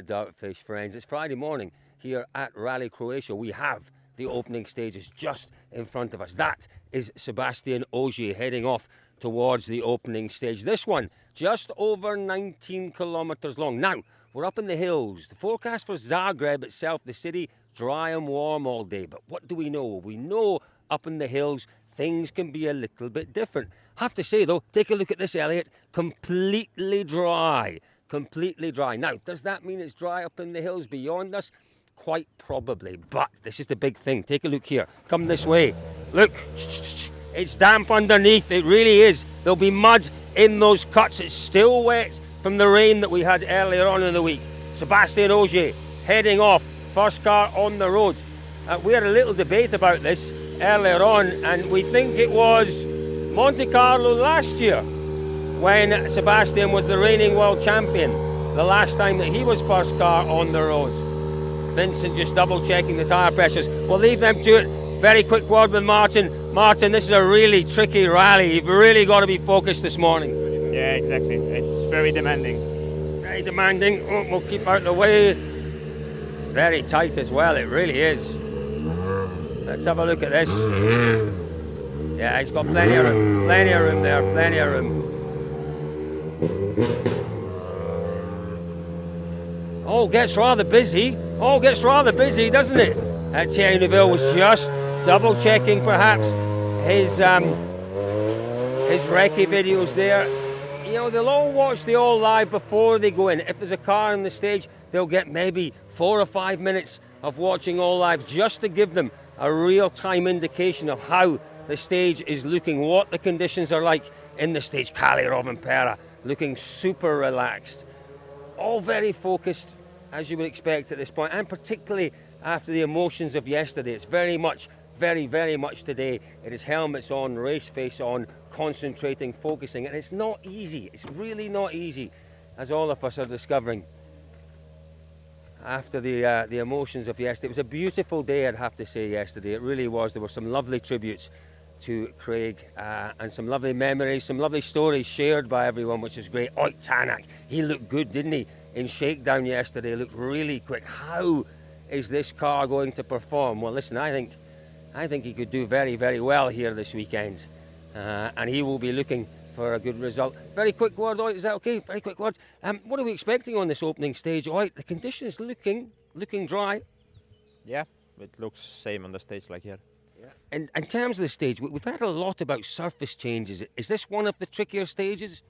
Dartfish friends. It's Friday morning here at Rally Croatia. We have the opening stages just in front of us. That is Sebastian Ogier heading off towards the opening stage. This one just over 19 kilometres long. Now, we're up in the hills. The forecast for Zagreb itself, the city, dry and warm all day. But what do we know? We know up in the hills things can be a little bit different. Have to say though, take a look at this, Elliot. Completely dry. Completely dry. Now, does that mean it's dry up in the hills beyond us? Quite probably, but this is the big thing. Take a look here. Come this way. Look, it's damp underneath. It really is. There'll be mud in those cuts. It's still wet from the rain that we had earlier on in the week. Sebastian Ogier heading off. First car on the road. We had a little debate about this earlier on, and we think it was Monte Carlo last year when Sebastian was the reigning world champion, the last time that he was first car on the road. Vincent just double checking the tyre pressures. We'll leave them to it. Very quick word with Martin. Martin, this is a really tricky rally. You've really got to be focused this morning. Yeah, exactly. It's very demanding. Very demanding. Oh, we'll keep out the way. Very tight as well, it really is. Let's have a look at this. Yeah, he's got plenty of room. Plenty of room there, plenty of room. All gets rather busy. All gets rather busy, doesn't it? Thierry Neuville was just double checking perhaps his recce videos there. You know, they'll all watch the all live before they go in. If there's a car on the stage, they'll get maybe 4 or 5 minutes of watching all live just to give them a real-time indication of how the stage is looking, what the conditions are like in the stage. Kalle Rovanperä looking super relaxed. All very focused, as you would expect at this point, and particularly after the emotions of yesterday. It's very much today. It is helmets on, race face on, concentrating, focusing, and it's not easy. It's really not easy, as all of us are discovering after the emotions of yesterday. It was a beautiful day, I'd have to say, yesterday. It really was. There were some lovely tributes to Craig and some lovely memories, some lovely stories shared by everyone, which was great. Ott Tänak, he looked good, didn't he, in shakedown yesterday? Looked really quick. How is this car going to perform? Well, listen, I think he could do very, very well here this weekend, and he will be looking for a good result. Very quick word, Ott, is that okay? Very quick word. What are we expecting on this opening stage, Ott? The conditions looking dry. Yeah, it looks same on the stage like here. Yeah. And in terms of the stage, we've heard a lot about surface changes. Is this one of the trickier stages?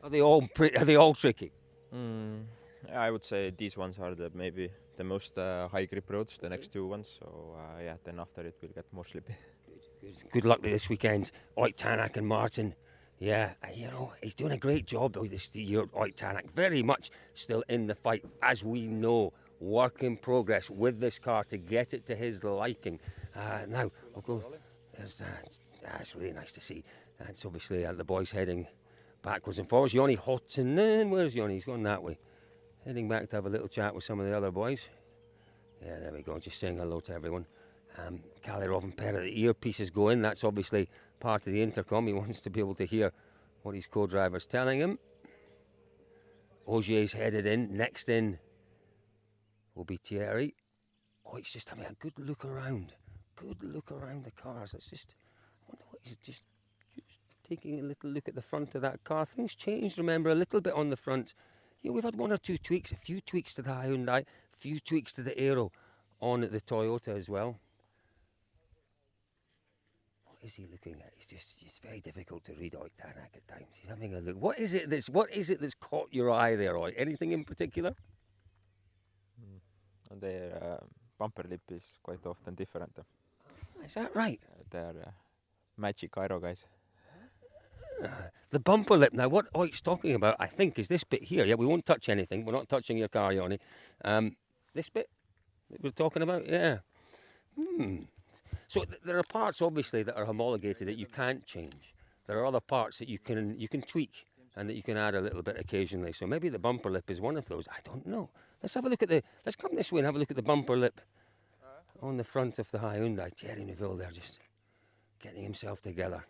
Are they all tricky? I would say these ones are maybe the most high grip roads, the next two ones. So yeah, then after it will get more slippy. Good luck this weekend, Ott Tänak and Martin. Yeah, you know, he's doing a great job this year, Ott Tänak. Very much still in the fight, as we know. Work in progress with this car to get it to his liking. Now, we'll go. It's really nice to see. It's obviously the boys heading backwards and forwards. Joni Hotten, where's Joni? He's gone that way. Heading back to have a little chat with some of the other boys. Yeah, there we go, just saying hello to everyone. Kalle Rovanperä, the earpiece is going. That's obviously part of the intercom. He wants to be able to hear what his co-driver's telling him. Ogier's headed in. Next in will be Thierry. Oh, he's just having a good look around. Good look around the cars. It's just, I wonder what he's just taking a little look at the front of that car. Things changed, remember, a little bit on the front. You know, we've had 1 or 2 tweaks, a few tweaks to the Hyundai, a few tweaks to the Aero on the Toyota as well. What is he looking at? It's very difficult to read Ott Tänak at times. He's having a look. What is it that's caught your eye there, Ott? Anything in particular? Their bumper lip is quite often different. Is that right? They're magic aero guys. The bumper lip. Now, what Ott's talking about, I think, is this bit here. Yeah, we won't touch anything. We're not touching your car, Joni. This bit that we're talking about, yeah. So there are parts, obviously, that are homologated that you can't change. There are other parts that you can tweak and that you can add a little bit occasionally. So maybe the bumper lip is one of those. I don't know. Let's have a look at let's come this way and have a look at the bumper lip on the front of the Hyundai. Thierry Neuville there just getting himself together.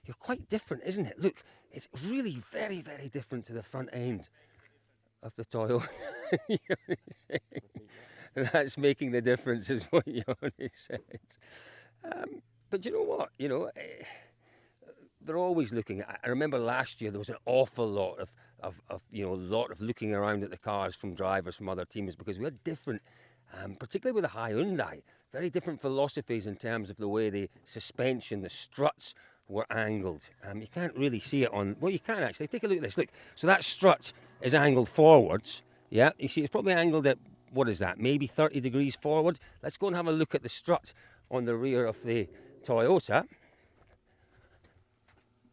You're quite different, isn't it? Look, it's really very, very different to the front end of the Toyota. That's making the difference, is what Yoni said. But you know what? They're always looking. I remember last year there was an awful lot of looking around at the cars from drivers from other teams, because we had different, particularly with the Hyundai, very different philosophies in terms of the way the suspension, the struts were angled. You can't really see it on. Well, you can actually. Take a look at this. Look, so that strut is angled forwards. Yeah, you see, it's probably angled at, what is that? Maybe 30 degrees forward. Let's go and have a look at the strut on the rear of the Toyota.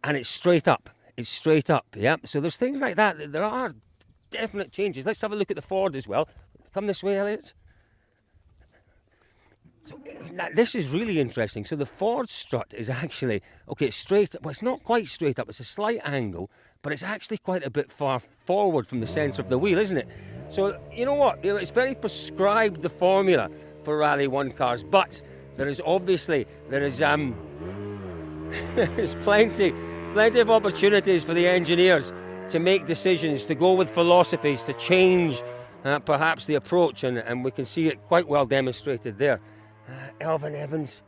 And it's straight up. It's straight up, yeah. So there's things like that. There are definite changes. Let's have a look at the Ford as well. Come this way, Elliot. So this is really interesting. So the Ford strut is actually, okay, it's straight. Well, it's not quite straight up. It's a slight angle, but it's actually quite a bit far forward from the centre of the wheel, isn't it? So you know what? It's very prescribed, the formula for Rally 1 cars, but there's plenty of opportunities for the engineers to make decisions, to go with philosophies, to change perhaps the approach, and we can see it quite well demonstrated there. Elvin Evans.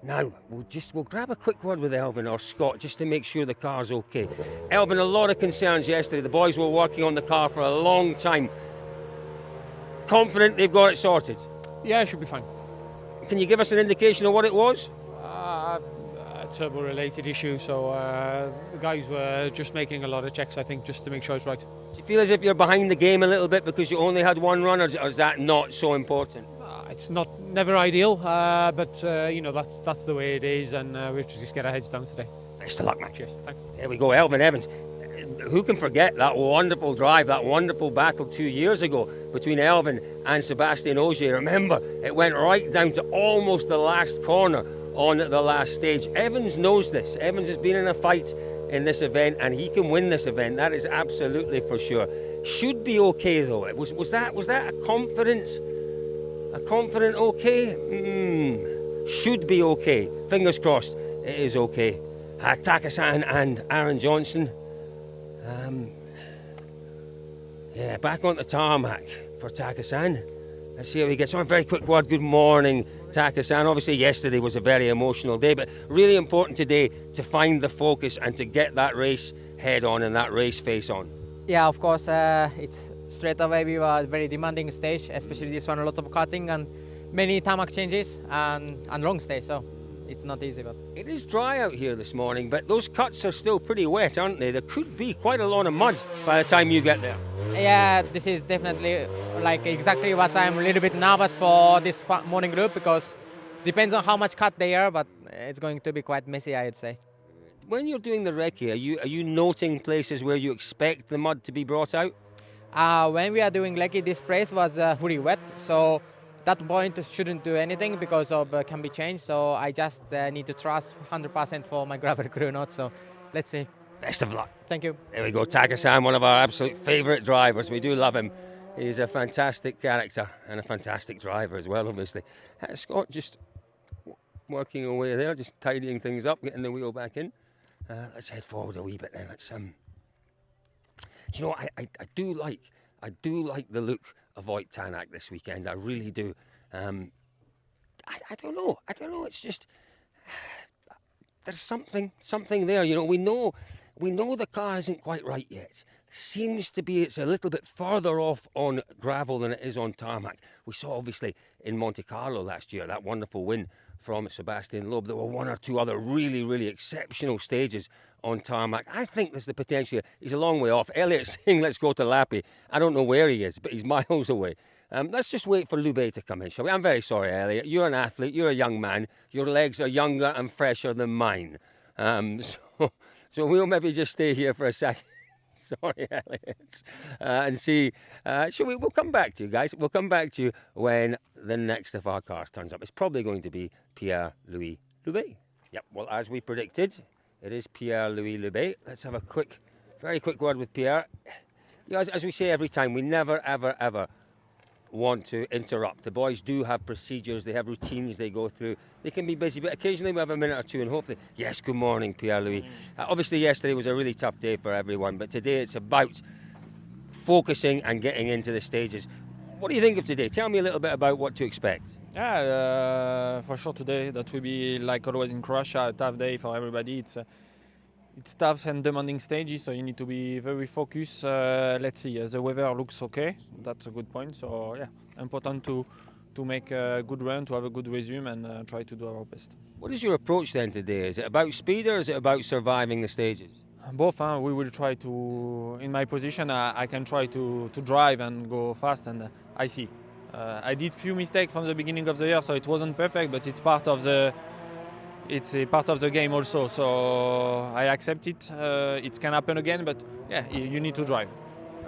Now, we'll grab a quick word with Elvin or Scott just to make sure the car's okay. Elvin, a lot of concerns yesterday. The boys were working on the car for a long time. Confident they've got it sorted? Yeah, it should be fine. Can you give us an indication of what it was? A turbo-related issue, so the guys were just making a lot of checks, I think, just to make sure it's right. Do you feel as if you're behind the game a little bit because you only had one run, or is that not so important? It's never ideal, but that's the way it is, and we have to just get our heads down today. Best of luck, mate. Cheers. Thanks. There we go, Elvin Evans. Who can forget that wonderful drive, that wonderful battle 2 years ago between Elvin and Sebastian Ogier? Remember, it went right down to almost the last corner on the last stage. Evans knows this. Evans has been in a fight in this event, and he can win this event. That is absolutely for sure. Should be okay though. Was that a confident okay? Should be okay. Fingers crossed it is okay. Taka-san and Aaron Johnson. Back on the tarmac for Taka-san. Let's see how he gets on. Very quick word. Good morning, Taka-san. Obviously yesterday was a very emotional day, but really important today to find the focus and to get that race head on and that race face on. Yeah, of course, it's straight away we were a very demanding stage, especially this one, a lot of cutting and many tarmac changes and long stage, so it's not easy. But it is dry out here this morning, but those cuts are still pretty wet, aren't they? There could be quite a lot of mud by the time you get there. Yeah, this is definitely like exactly what I'm a little bit nervous for this morning group, because depends on how much cut they are, but it's going to be quite messy, I'd say. When you're doing the recce, are you noting places where you expect the mud to be brought out? When we are doing recce, this place was fully wet, so that point shouldn't do anything because of can be changed. So I just need to trust 100% for my gravel crew, not so. Let's see. Best of luck. Thank you. There we go, Taka-san, one of our absolute favourite drivers. We do love him. He's a fantastic character and a fantastic driver as well, obviously. Scott just working away there, just tidying things up, getting the wheel back in. Let's head forward a wee bit then. Let's I do like the look of Voigt Tanak this weekend. I really do. I don't know. It's just there's something there. We know the car isn't quite right yet. Seems to be it's a little bit further off on gravel than it is on tarmac. We saw obviously in Monte Carlo last year that wonderful win from Sebastian Loeb. There were one or two other really, really exceptional stages on tarmac. I think there's the potential. He's a long way off. Elliot's saying let's go to Lappi. I don't know where he is, but he's miles away. Let's just wait for Lube to come in, shall we? I'm very sorry, Elliot. You're an athlete. You're a young man. Your legs are younger and fresher than mine. So we'll maybe just stay here for a second. Sorry, Elliot. And see, we'll come back to you, guys. We'll come back to you when the next of our cars turns up. It's probably going to be Pierre-Louis Lube. Yep, well, as we predicted, it is Pierre-Louis Lube. Let's have a very quick word with Pierre. As we say every time, we never, ever, ever want to interrupt. The boys do have procedures, they have routines they go through. They can be busy, but occasionally we have a minute or two, and hopefully, yes, good morning, Pierre-Louis. Obviously, yesterday was a really tough day for everyone, but today it's about focusing and getting into the stages. What do you think of today? Tell me a little bit about what to expect. Yeah, for sure today that will be like always in Croatia, a tough day for everybody. It's tough and demanding stages, so you need to be very focused. Let's see, the weather looks okay. That's a good point. So yeah, important to make a good run, to have a good resume, and try to do our best. What is your approach then today? Is it about speed or is it about surviving the stages? Both. We will try to. In my position, I can try to drive and go fast, and I see. I did few mistakes from the beginning of the year, so it wasn't perfect, but it's part of the. It's a part of the game also, so I accept it. It can happen again, but yeah, you need to drive.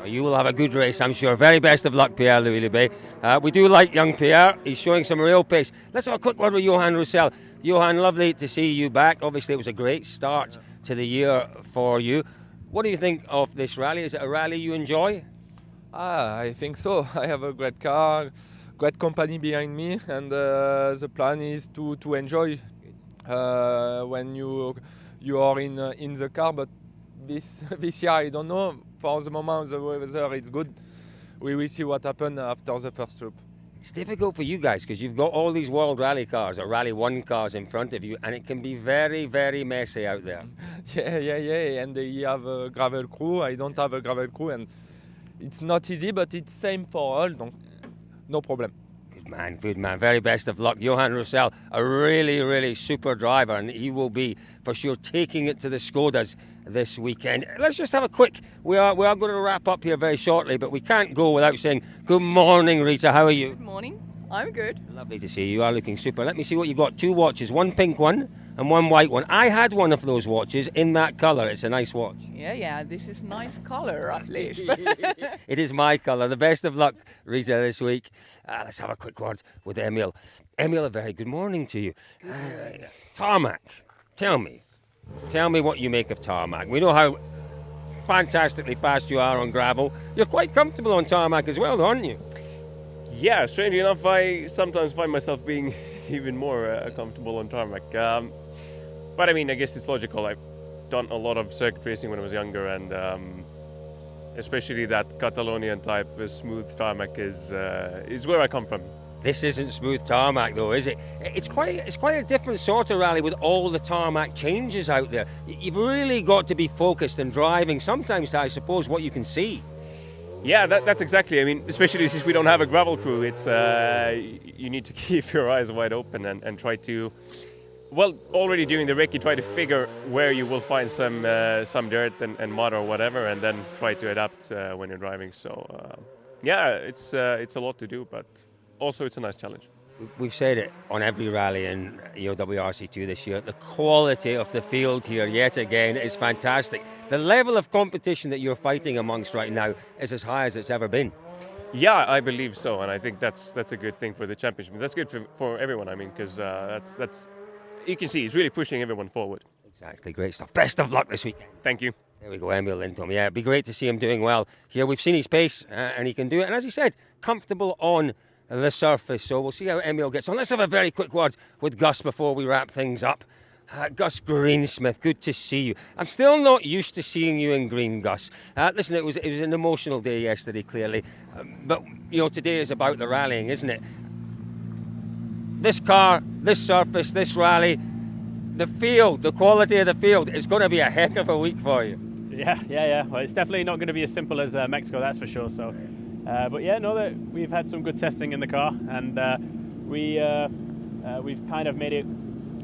You will have a good race, I'm sure. Very best of luck, Pierre-Louis Libet. We do like young Pierre. He's showing some real pace. Let's have a quick word with Johan Roussel. Johan, lovely to see you back. Obviously, it was a great start to the year for you. What do you think of this rally? Is it a rally you enjoy? I think so. I have a great car, great company behind me, and the plan is to enjoy when you are in the car. But this year I don't know. For the moment the weather is good. We will see what happens after the first loop. It's difficult for you guys because you've got all these World Rally cars or Rally 1 cars in front of you, and it can be very, very messy out there. Yeah. And they have a gravel crew. I don't have a gravel crew, and it's not easy, but it's same for all. Donc, no problem. Good man. Very best of luck. Johan Roussel, a really, really super driver, and he will be for sure taking it to the Skodas this weekend. Let's just have a quick, we are going to wrap up here very shortly, but we can't go without saying good morning, Rita. How are you? Good morning. I'm good. Lovely to see you. You are looking super. Let me see what you got. 2 watches, 1 pink one and 1 white one. I had one of those watches in that colour. It's a nice watch. Yeah, this is nice color at least. It is my colour. The best of luck, Rita, this week. Let's have a quick word with Emil. Emil, a very good morning to you. Tarmac, tell me what you make of tarmac. We know how fantastically fast you are on gravel. You're quite comfortable on tarmac as well, aren't you? Yeah, strangely enough, I sometimes find myself being even more comfortable on tarmac. But I mean, I guess it's logical. I've done a lot of circuit racing when I was younger, and especially that Catalonian type smooth tarmac is where I come from. This isn't smooth tarmac though, is it? It's quite a different sort of rally with all the tarmac changes out there. You've really got to be focused and driving sometimes to, I suppose, what you can see. Yeah, that's exactly. I mean, especially since we don't have a gravel crew, it's you need to keep your eyes wide open and try to. Well, already during the recce, try to figure where you will find some dirt and mud or whatever, and then try to adapt when you're driving. So, yeah, it's a lot to do, but also it's a nice challenge. We've said it on every rally in WRC2 this year. The quality of the field here, yet again, is fantastic. The level of competition that you're fighting amongst right now is as high as it's ever been. Yeah, I believe so, and I think that's a good thing for the championship. That's good for everyone. I mean, because that's you can see he's really pushing everyone forward. Exactly, great stuff. Best of luck this weekend. Thank you. There we go, Emil Lindholm. Yeah, it'd be great to see him doing well here. We've seen his pace, and he can do it. And as he said, comfortable on the surface. So we'll see how Emil gets on. Let's have a very quick word with Gus before we wrap things up. Gus Greensmith, good to see you. I'm still not used to seeing you in green, Gus. Listen, it was an emotional day yesterday, clearly. But, today is about the rallying, isn't it? This car, this surface, this rally, the field, the quality of the field, it's going to be a heck of a week for you. Yeah. Well, it's definitely not going to be as simple as Mexico, that's for sure. So, but yeah, that we've had some good testing in the car, and we've kind of made it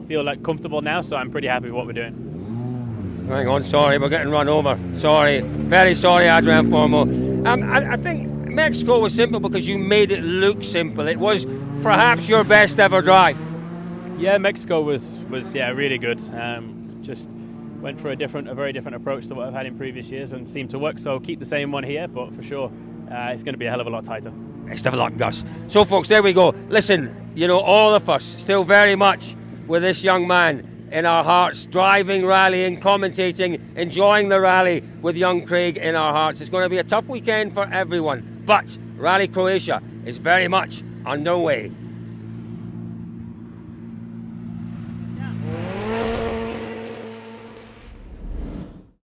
feel like comfortable now. So I'm pretty happy with what we're doing. Hang on, sorry, we're getting run over. Sorry, very sorry, Adrian Formo. I think Mexico was simple because you made it look simple. It was perhaps your best ever drive. Yeah, Mexico was really good. Just went for a very different approach to what I've had in previous years and seemed to work. So keep the same one here, but for sure it's going to be a hell of a lot tighter. Best of luck, Gus. So, folks, there we go. Listen, all of us still very much with this young man in our hearts, driving, rallying, commentating, enjoying the rally with young Craig in our hearts. It's going to be a tough weekend for everyone, but Rally Croatia is very much underway.